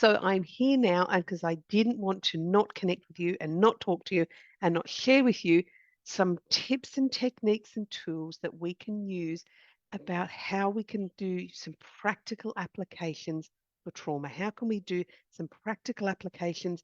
So I'm here now, and because I didn't want to not connect with you and not talk to you and not share with you some tips and techniques and tools that we can use about how we can do some practical applications for trauma. How can we do some practical applications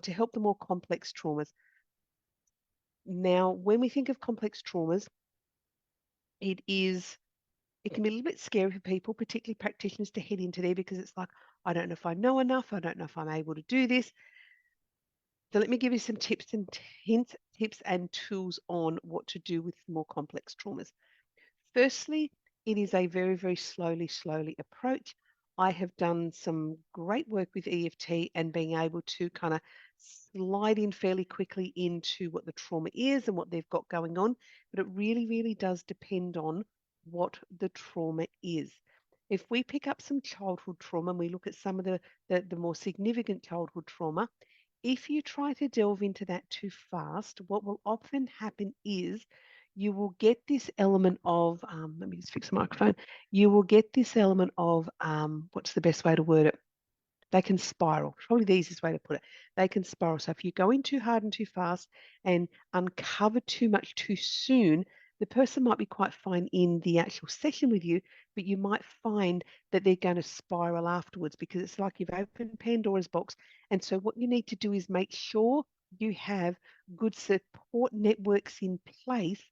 to help the more complex traumas? Now, when we think of complex traumas, it is it can be a little bit scary for people, particularly practitioners, to head into there because it's like, I don't know if I know enough. I don't know if I'm able to do this. So let me give you some tips and hints, tips and tools on what to do with more complex traumas. Firstly, it is a very, very slowly approach. I have done some great work with EFT and being able to kind of slide in fairly quickly into what the trauma is and what they've got going on. But it really, really does depend on what the trauma is. If we pick up some childhood trauma and we look at some of the more significant childhood trauma, if you try to delve into that too fast, what will often happen is you will get this element of, let me just fix the microphone. You will get this element of, what's the best way to word it? They can spiral. Probably the easiest way to put it. They can spiral. So if you go in too hard and too fast and uncover too much too soon, the person might be quite fine in the actual session with you, but you might find that they're going to spiral afterwards because it's like you've opened Pandora's box. And so what you need to do is make sure you have good support networks in place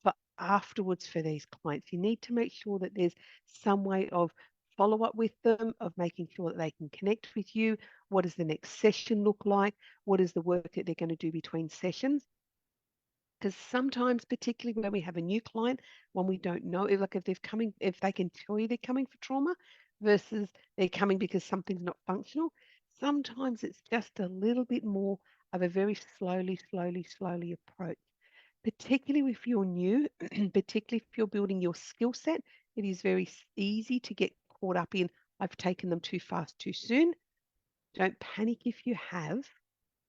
for afterwards for these clients. You need to make sure that there's some way of follow up with them, of making sure that they can connect with you. What does the next session look like? What is the work that they're going to do between sessions? Because sometimes, particularly when we have a new client, when we don't know, like if they're coming, if they can tell you they're coming for trauma versus they're coming because something's not functional, sometimes it's just a little bit more of a very slowly approach. Particularly if you're new, particularly if you're building your skill set, it is very easy to get caught up in, I've taken them too fast, too soon. Don't panic if you have,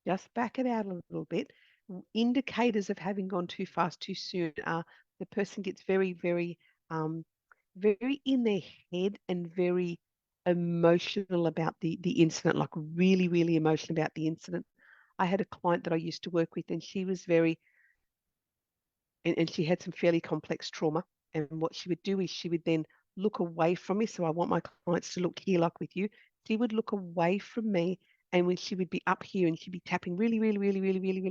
just back it out a little bit. Indicators of having gone too fast, too soon are the person gets um, very in their head and very emotional about the incident, like really emotional about the incident. I had a client that I used to work with, and she was very and she had some fairly complex trauma. And what she would do is she would then look away from me. So I want my clients to look here, like with you. She would look away from me. And when she would be up here and she'd be tapping really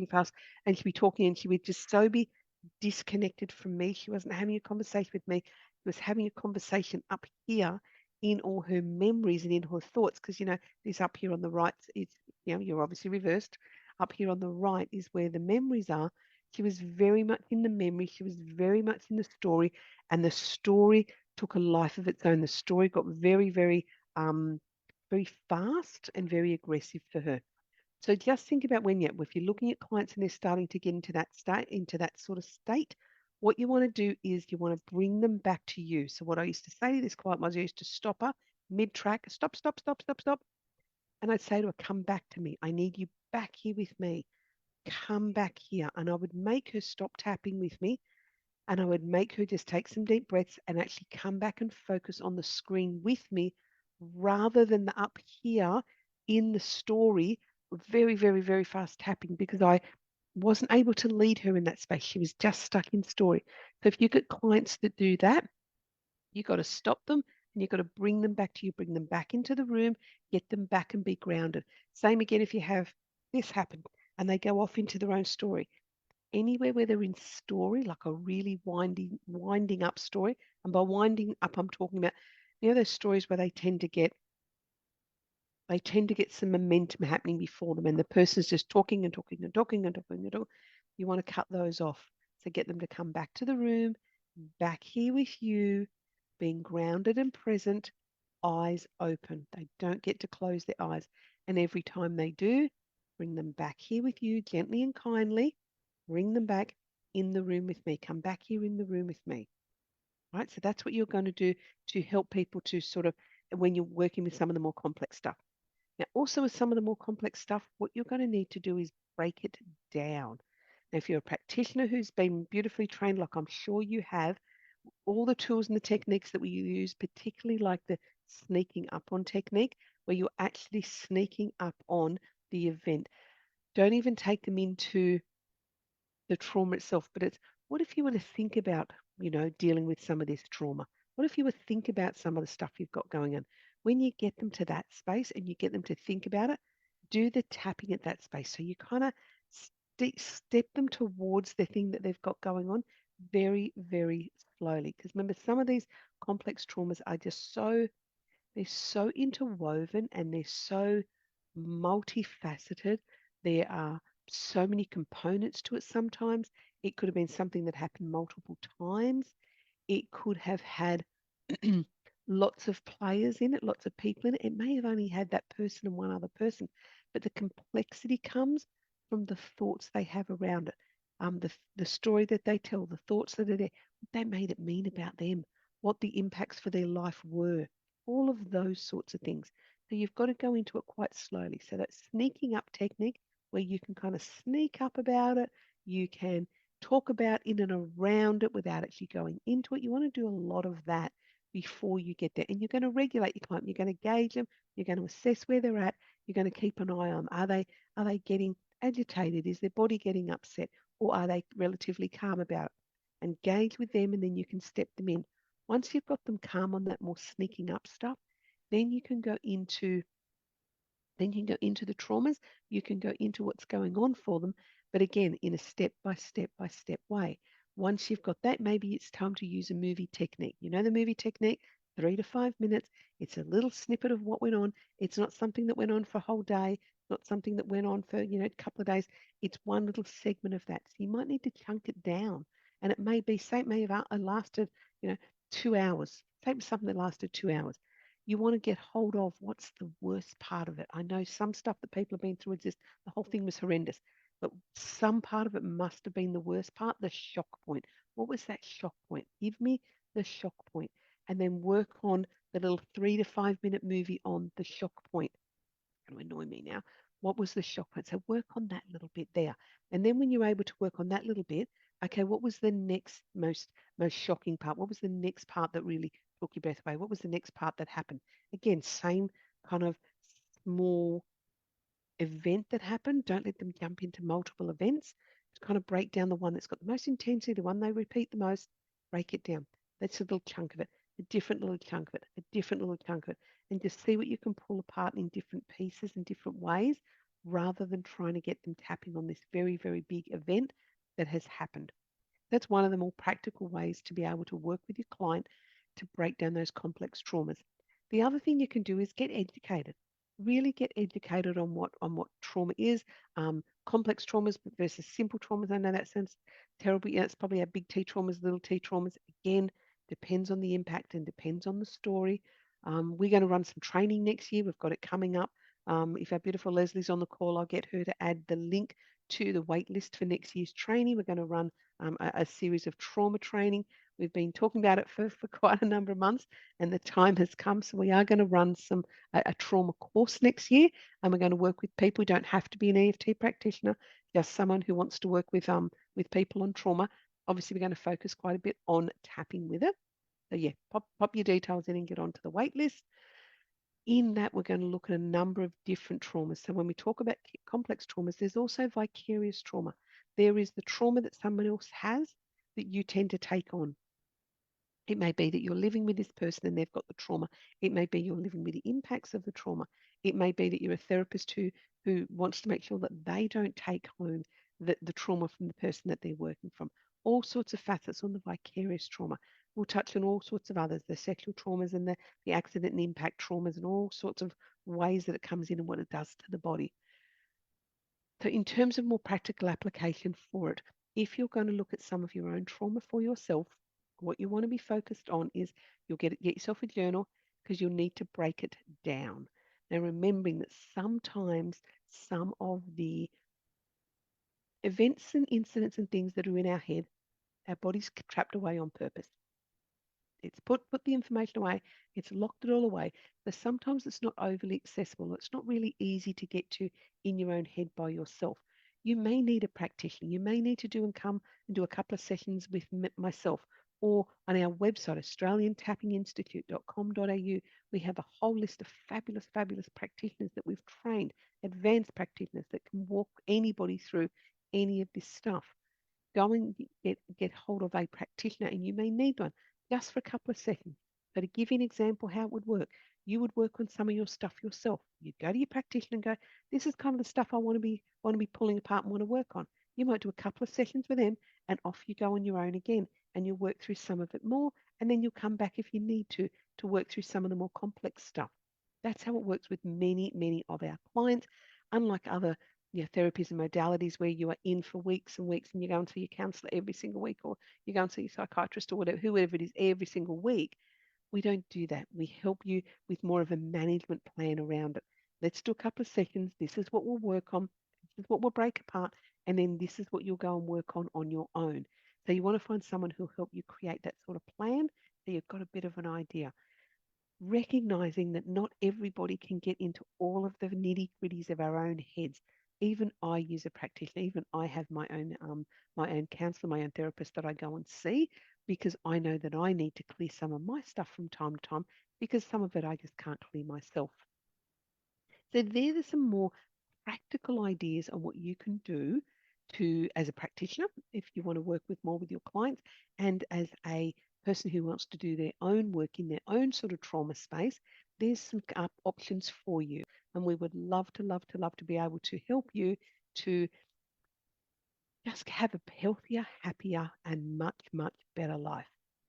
fast, and she'd be talking, and she would just so be disconnected from me. She wasn't having a conversation with me. She was having a conversation up here in all her memories and in her thoughts. Because, this up here on the right is, you're obviously reversed. Up here on the right is where the memories are. She was very much in the memory. She was very much in the story, and the story took a life of its own. The story got very fast and very aggressive for her. So just think about if you're looking at clients and they're starting to get into that state, into that sort of state, what you want to do is you want to bring them back to you. So what I used to say to this client was I used to stop her mid-track, stop. And I'd say to her, come back to me. I need you back here with me. Come back here. And I would make her stop tapping with me, and I would make her just take some deep breaths and actually come back and focus on the screen with me rather than the up here in the story, very fast tapping, because I wasn't able to lead her in that space. She was just stuck in story. So if you get clients that do that, you got to stop them and you've got to bring them back to you, bring them back into the room, get them back and be grounded. Same again if you have this happen and they go off into their own story. Anywhere where they're in story, like a really winding up story, and by winding up, I'm talking about, those stories where they tend to get some momentum happening before them, and the person's just talking and talking and talking and talking and talking. You want to cut those off. So get them to come back to the room, back here with you, being grounded and present, eyes open. They don't get to close their eyes. And every time they do, bring them back here with you gently and kindly. Bring them back in the room with me. Come back here in the room with me. Right? So that's what you're going to do to help people to sort of, when you're working with some of the more complex stuff. Now, also with some of the more complex stuff, what you're going to need to do is break it down. Now, if you're a practitioner who's been beautifully trained, like I'm sure you have, all the tools and the techniques that we use, particularly like the sneaking up on technique, where you're actually sneaking up on the event. Don't even take them into the trauma itself, but it's what if you were to think about, dealing with some of this trauma? What if you were to think about some of the stuff you've got going on? When you get them to that space and you get them to think about it, do the tapping at that space. So you kind of step them towards the thing that they've got going on very, very slowly. Because remember, some of these complex traumas are just they're so interwoven and they're so multifaceted. There are so many components to it sometimes. It could have been something that happened multiple times. It could have had lots of players in it, lots of people in it. It may have only had that person and one other person, but the complexity comes from the thoughts they have around it, the story that they tell, the thoughts that are there, what they made it mean about them, what the impacts for their life were, all of those sorts of things. So you've got to go into it quite slowly. So that sneaking up technique, where you can kind of sneak up about it, you can talk about in and around it without actually going into it. You want to do a lot of that before you get there. And you're going to regulate your client. You're going to gauge them. You're going to assess where they're at. You're going to keep an eye on them. Are they getting agitated? Is their body getting upset? Or are they relatively calm about it? And gauge with them, and then you can step them in. Once you've got them calm on that more sneaking up stuff, then you can go into the traumas, you can go into what's going on for them, but again, in a step by step by step way. Once you've got that, maybe it's time to use a movie technique. You know the movie technique, 3 to 5 minutes. It's a little snippet of what went on. It's not something that went on for a whole day, not something that went on for, a couple of days. It's one little segment of that. So you might need to chunk it down. And it may be, say it may have lasted, 2 hours. Say it was something that lasted 2 hours. You want to get hold of what's the worst part of it. I know some stuff that people have been through is just the whole thing was horrendous, but some part of it must have been the worst part, the shock point. What was that shock point? Give me the shock point, and then work on the little 3 to 5 minute movie on the shock point. It's going to annoy me now. What was the shock point? So work on that little bit there, and then when you're able to work on that little bit, okay, what was the next most shocking part? What was the next part that really took your breath away? What was the next part that happened? Again, same kind of small event that happened. Don't let them jump into multiple events. To kind of break down the one that's got the most intensity, the one they repeat the most, break it down. That's a little chunk of it, a different little chunk of it, a different little chunk of it, and just see what you can pull apart in different pieces in different ways rather than trying to get them tapping on this very, very big event that has happened. That's one of the more practical ways to be able to work with your client to break down those complex traumas. The other thing you can do is get educated. Really get educated on what trauma is, complex traumas versus simple traumas. I know that sounds terrible. Yeah, it's probably our big T traumas, little T traumas. Again, depends on the impact and depends on the story. We're going to run some training next year. We've got it coming up. If our beautiful Leslie's on the call, I'll get her to add the link to the wait list for next year's training. We're going to run a series of trauma training. We've been talking about it for quite a number of months, and the time has come. So we are going to run a trauma course next year, and we're going to work with people. You don't have to be an EFT practitioner, just someone who wants to work with people on trauma. Obviously, we're going to focus quite a bit on tapping with it. So yeah, pop your details in and get onto the wait list. In that, we're going to look at a number of different traumas. So when we talk about complex traumas, there's also vicarious trauma. There is the trauma that someone else has that you tend to take on. It may be that you're living with this person and they've got the trauma. It may be you're living with the impacts of the trauma. It may be that you're a therapist who wants to make sure that they don't take home the trauma from the person that they're working from. All sorts of facets on the vicarious trauma. We'll touch on all sorts of others, the sexual traumas and the accident and impact traumas and all sorts of ways that it comes in and what it does to the body. So in terms of more practical application for it, if you're going to look at some of your own trauma for yourself, what you want to be focused on is get yourself a journal because you'll need to break it down. Now, remembering that sometimes some of the events and incidents and things that are in our head, our body's trapped away on purpose. It's put the information away, it's locked it all away. But sometimes it's not overly accessible. It's not really easy to get to in your own head by yourself. You may need a practitioner. You may need to come and do a couple of sessions with myself or on our website, australiantappinginstitute.com.au, we have a whole list of fabulous, fabulous practitioners that we've trained, advanced practitioners that can walk anybody through any of this stuff. Go and get hold of a practitioner, and you may need one just for a couple of seconds. So to give you an example how it would work, you would work on some of your stuff yourself. You'd go to your practitioner and go, "This is kind of the stuff I want to be pulling apart and want to work on." You might do a couple of sessions with them, and off you go on your own again, and you'll work through some of it more, and then you'll come back if you need to work through some of the more complex stuff. That's how it works with many, many of our clients. Unlike other therapies and modalities where you are in for weeks and weeks and you go and see your counselor every single week, or you go and see your psychiatrist, or whatever, whoever it is, every single week. We don't do that. We help you with more of a management plan around it. Let's do a couple of seconds. This is what we'll work on. This is what we'll break apart. And then this is what you'll go and work on your own. So you want to find someone who'll help you create that sort of plan so you've got a bit of an idea. Recognizing that not everybody can get into all of the nitty gritties of our own heads. Even I use a practitioner, even I have my own counselor, my own therapist that I go and see, because I know that I need to clear some of my stuff from time to time, because some of it I just can't clear myself. So there's some more practical ideas on what you can do to, as a practitioner, if you want to work with more with your clients, and as a person who wants to do their own work in their own sort of trauma space, there's some options for you. And we would love to, love to, love to be able to help you to just have a healthier, happier, and much, much better life.